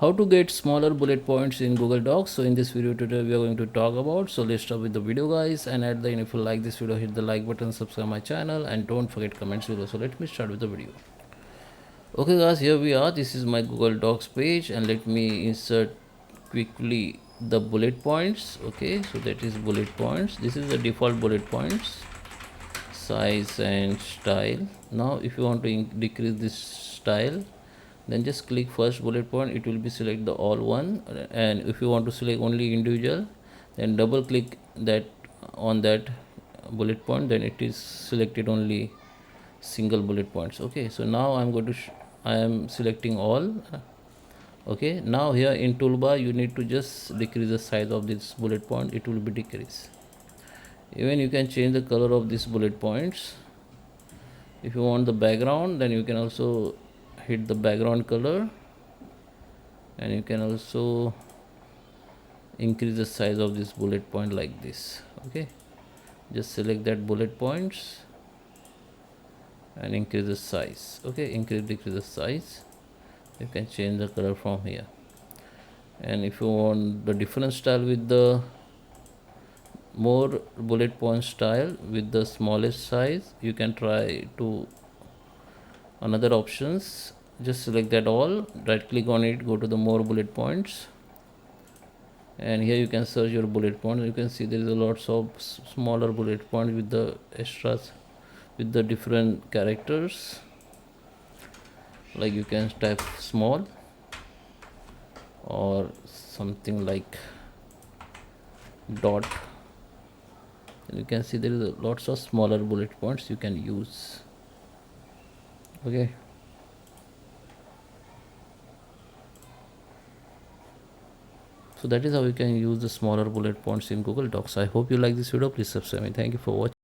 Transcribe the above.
How to get smaller bullet points in Google Docs. So in this video today we are going to talk about. So let's start with the video, guys, and at the end, if you like this video, hit the like button, subscribe my channel, and don't forget comments below. So let me start with the video. Okay guys, here we are. This is my Google Docs page, and let me insert quickly the bullet points. Okay, so that is bullet points. This is the default bullet points, size and style. Now if you want to decrease this style, then just click first bullet point. It will be select the all one, and if you want to select only individual, then double click that on that bullet point, then it is selected only single bullet points. Okay, so now I'm going to I am selecting all. Okay, now here in toolbar you need to just decrease the size of this bullet point. It will be decreased. Even you can change the color of these bullet points. If you want the background, then you can also hit the background color, and you can also increase the size of this bullet point like this. Okay, just select that bullet points and increase the size. Okay, decrease the size. You can change the color from here. And if you want the different style with the more bullet point style with the smallest size, you can try to another options. Just select that all, right click on it, go to the more bullet points, and here you can search your bullet point. You can see there is a lots of smaller bullet points with the extras with the different characters. Like you can type small or something like dot, and you can see there is lots of smaller bullet points you can use. Okay, so that is how you can use the smaller bullet points in Google Docs. I hope you like this video. Please subscribe me. Thank you for watching.